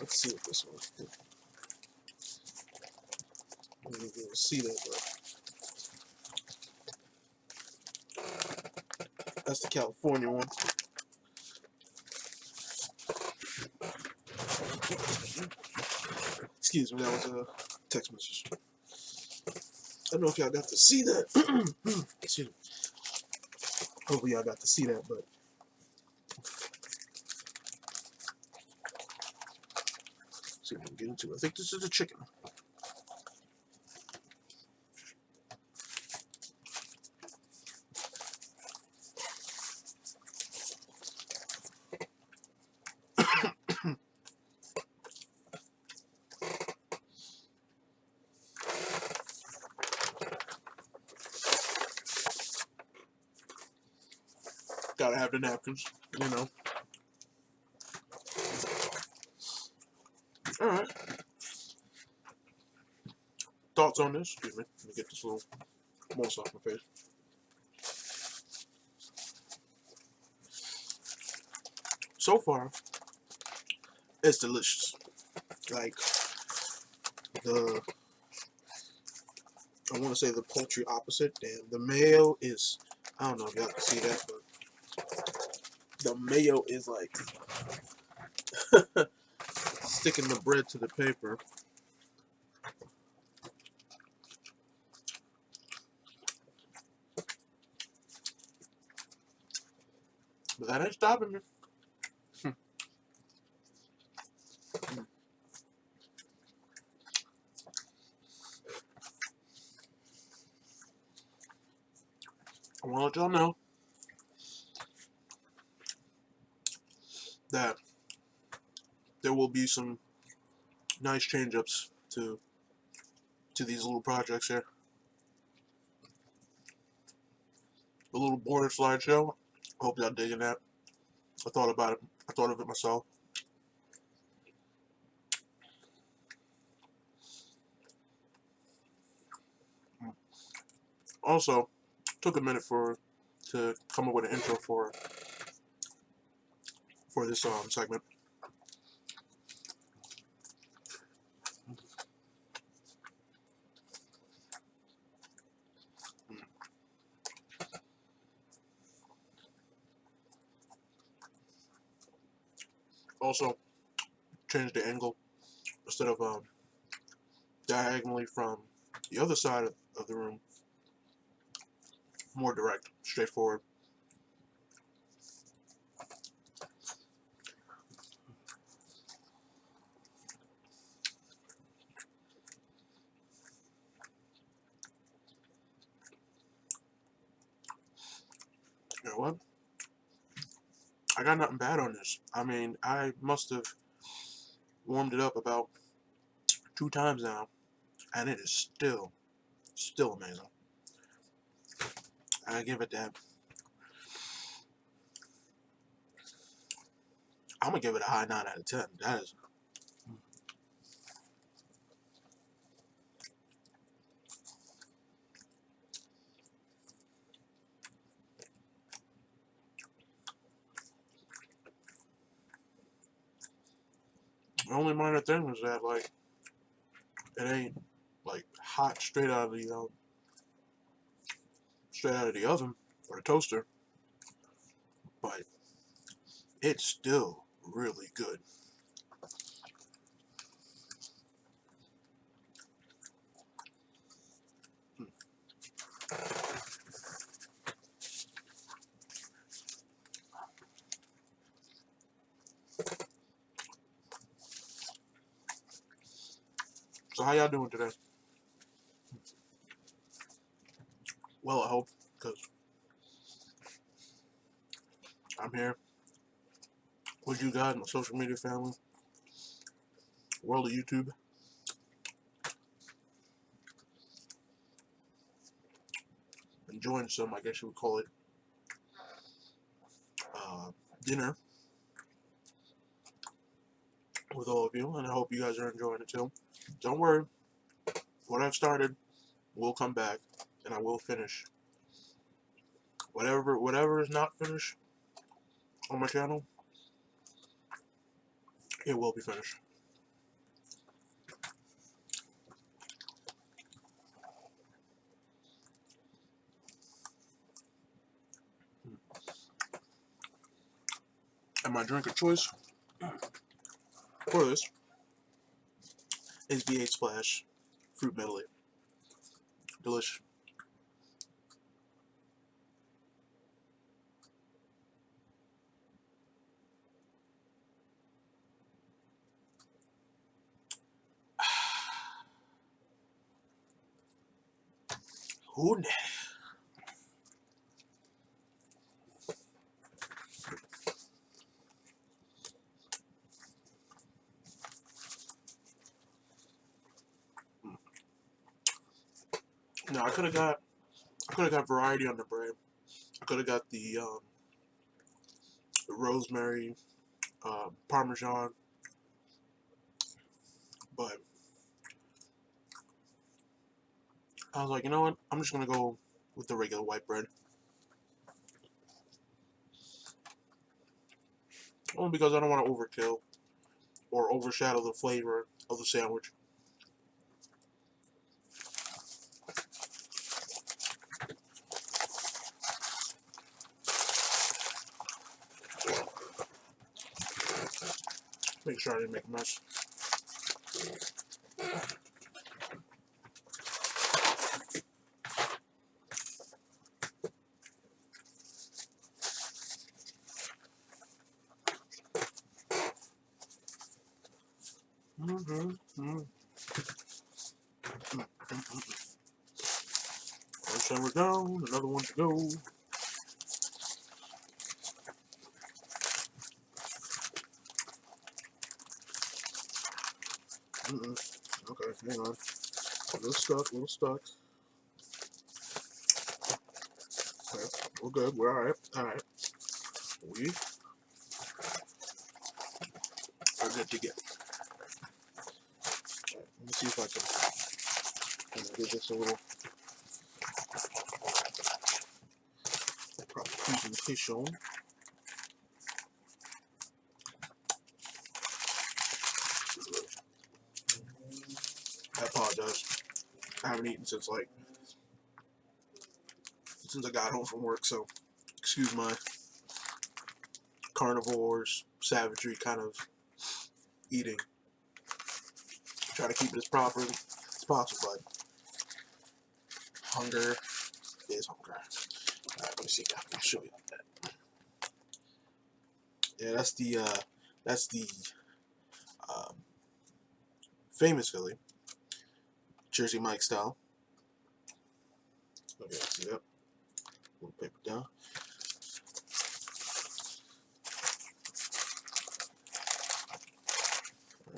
Let's see what this one. I don't even see that, but that's the California one. Excuse me, that was a text message. I don't know if y'all got to see that. Excuse me. Hopefully y'all got to see that, but let's see if we can get into it. I think this is a chicken. Gotta have the napkins, you know. Alright. Thoughts on this? Excuse me. Let me get this little moist off my face. So far, it's delicious. Like, I want to say the poultry opposite. Damn, the mayo is, I don't know if y'all can see that, but the mayo is like sticking the bread to the paper. But that ain't stopping me. I want to let y'all know that there will be some nice change-ups to these little projects here. The little border slideshow. I hope y'all digging that. I thought about it. I thought of it myself. Also, took a minute to come up with an intro for this segment. Also, change the angle instead of diagonally from the other side of the room. More direct, straightforward. You know what? I got nothing bad on this. I mean, I must have warmed it up about 2 times now, and it is still amazing. I give it that. I'm gonna give it a high 9 out of 10. That is. The only minor thing was that, like, it ain't like hot straight out of the oven or the toaster, but it's still really good. So how y'all doing today? Well, I hope, because I'm here with you guys, my social media family, world of YouTube. Enjoying some, I guess you would call it, dinner with all of you, and I hope you guys are enjoying it too. Don't worry, what I've started will come back, and I will finish. Whatever is not finished on my channel, it will be finished. And my drink of choice for this is V8 Splash Fruit Medley. Delicious. Who? No, I could have got variety on the bread. I could have got the rosemary, parmesan, but I was like, you know what? I'm just gonna go with the regular white bread. Only because I don't want to overkill or overshadow the flavor of the sandwich. Make sure I didn't make a mess. One sandwich down, another one to go. Okay, hang on. A little stuck, Okay, we're good. We're alright. Alright. We are good to get. Alright, let me see if I can give this a little proper presentation. I apologize. I haven't eaten since I got home from work, so excuse my carnivores, savagery kind of eating. Try to keep it as proper as possible, but hunger is hunger. Alright, let me see. I'll show you that. Yeah, that's the um, famous Philly, Jersey Mike style. Okay, see that? Little paper down.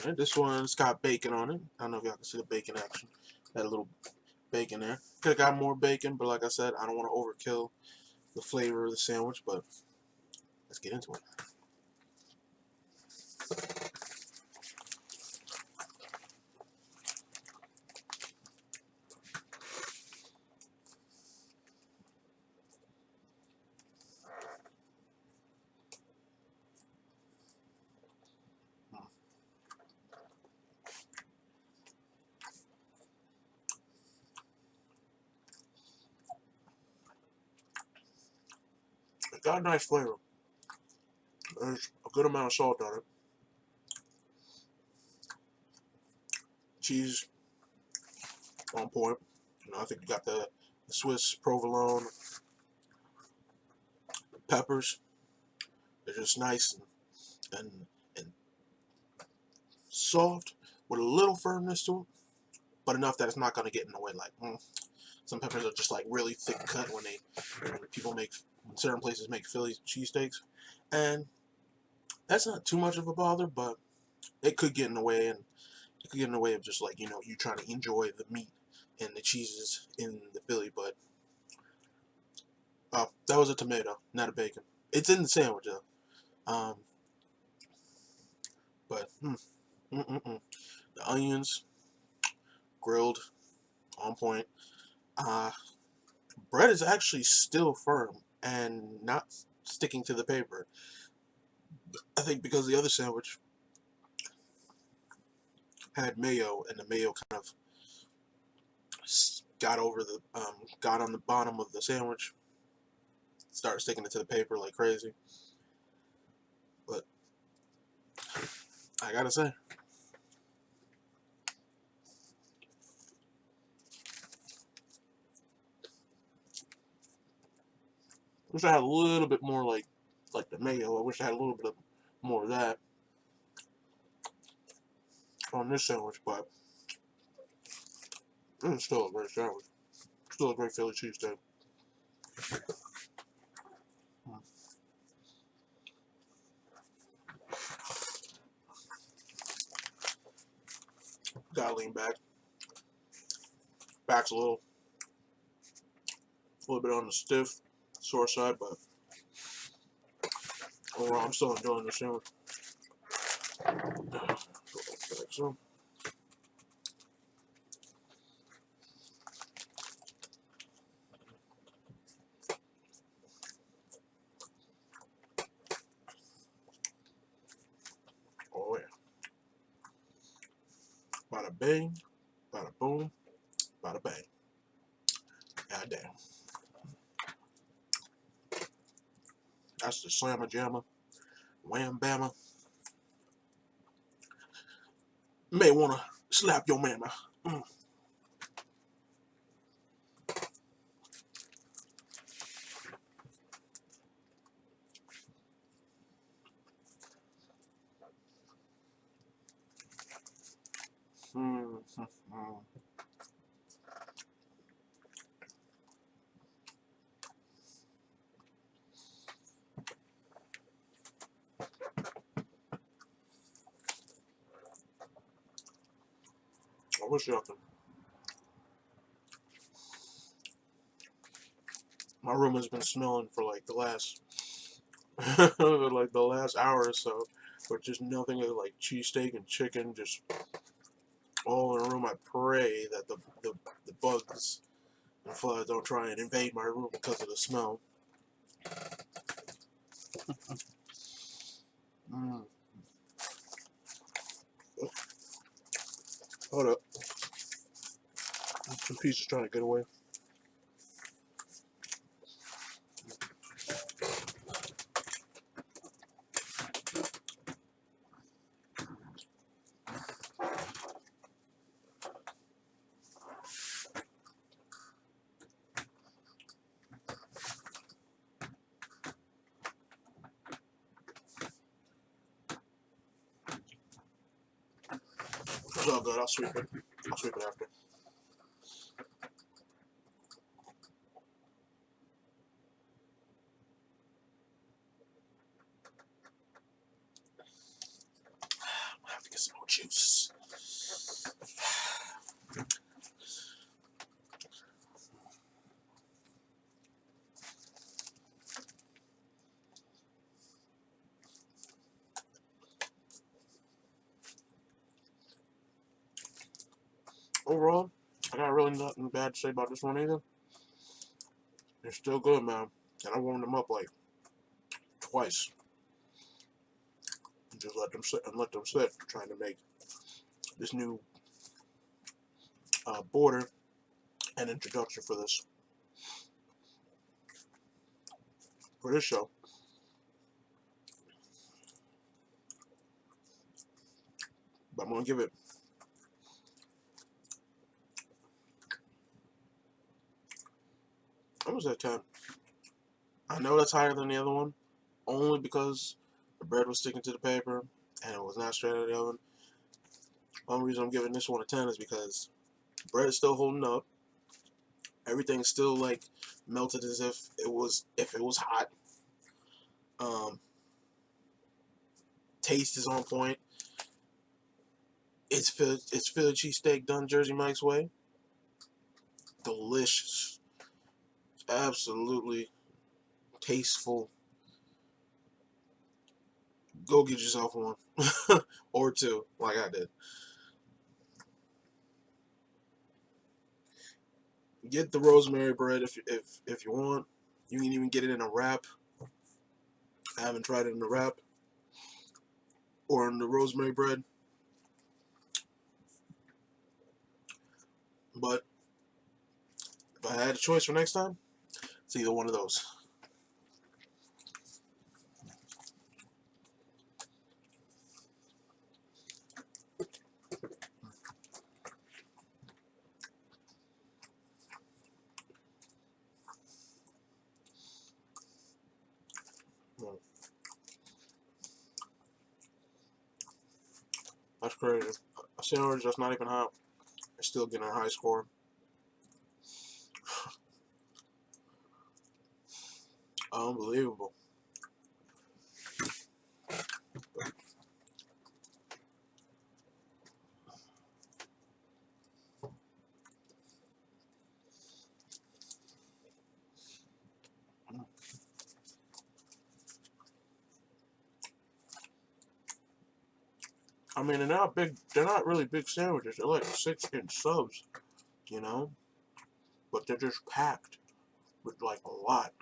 Alright, this one's got bacon on it. I don't know if y'all can see the bacon action. Got a little bacon there. Could have got more bacon, but like I said, I don't want to overkill the flavor of the sandwich, but let's get into it. It got a nice flavor. There's a good amount of salt on it. Cheese on point. You know, I think you got the Swiss provolone. Peppers. They're just nice and soft with a little firmness to them, but enough that it's not gonna get in the way. Like some peppers are just like really thick cut when certain places make Philly cheesesteaks, and that's not too much of a bother, but it could get in the way, and it could get in the way of just like you trying to enjoy the meat and the cheeses in the Philly. But oh, that was a tomato, not a bacon. It's in the sandwich though. Um, but the onions grilled on point. Uh, bread is actually still firm and not sticking to the paper. I think because the other sandwich had mayo, and the mayo kind of got on the bottom of the sandwich, started sticking it to the paper like crazy. But I gotta say. Wish I had a little bit more like the mayo. I wish I had a little bit more of that on this sandwich, but it's still a great sandwich. Still a great Philly cheesesteak. Gotta lean back. Back's a little bit on the stiff, sore side, but overall, I'm still enjoying the sandwich. Like so. Oh yeah. Bada bing, bada boom, bada bang. God damn. That's the slamma jamma, wham bamma. May wanna slap your mama. Mm. Mm, mm, mm. I wish y'all could. My room has been smelling for like the last like the last hour or so, with just nothing but like cheesesteak and chicken just all in the room. I pray that the bugs and flies don't try and invade my room because of the smell. Mm. Hold up, some pieces trying to get away. It's all good. I'll sweep it. I'll sweep it after. I have to get some more juice. Overall, I got really nothing bad to say about this one either. They're still good, man. And I warmed them up like twice. And just let them sit and let them sit, trying to make this new border an introduction for this show. But I'm gonna give it. I was at 10. I know that's higher than the other one, only because the bread was sticking to the paper and it was not straight out of the oven. Only reason I'm giving this one a 10 is because the bread is still holding up. Everything's still like melted as if it was hot. Um, Taste is on point. It's Philly cheesesteak done Jersey Mike's way. Delicious. Absolutely tasteful. Go get yourself one or two, like I did. Get the rosemary bread if you want. You can even get it in a wrap. I haven't tried it in a wrap or in the rosemary bread, but if I had a choice for next time, it's either one of those. That's crazy. A sandwich that's not even hot is still getting a high score. Unbelievable. I mean, they're not big. They're not really big sandwiches. They're like 6-inch subs, you know. But they're just packed with like a lot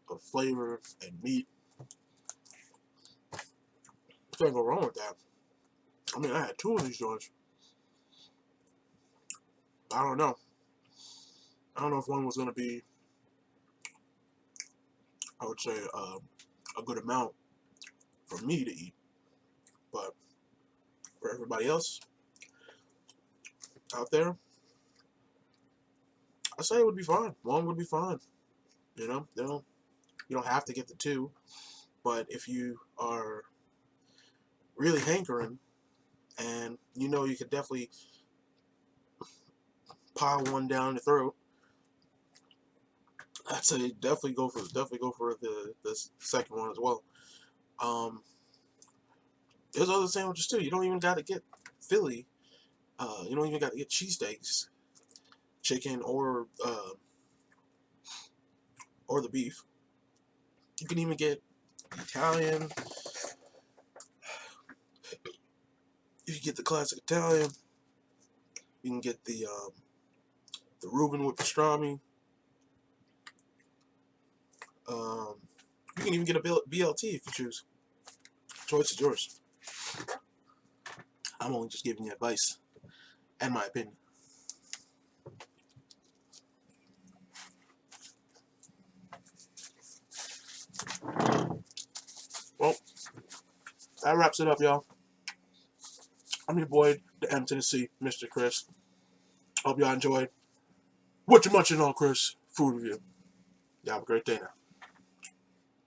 of flavor and meat. Can't go wrong with that. I mean, I had 2 of these joints. I don't know. I don't know if one was gonna be, I would say, a good amount for me to eat, but for everybody else out there, I say it would be fine. One would be fine. You know, you don't have to get the 2, but if you are really hankering, and you know you could definitely pile one down your throat, I'd say definitely go for the second one as well. There's other sandwiches too. You don't even got to get Philly. You don't even got to get cheesesteaks, chicken or the beef. You can even get Italian. You can get the classic Italian. You can get the Reuben with pastrami. You can even get a BLT if you choose. Choice is yours. I'm only just giving you advice and my opinion. Well, that wraps it up, y'all. I'm your boy, the M to the C, Mr. Chris. Hope y'all enjoyed What You Munchin' on, Chris food review. Y'all have a great day now.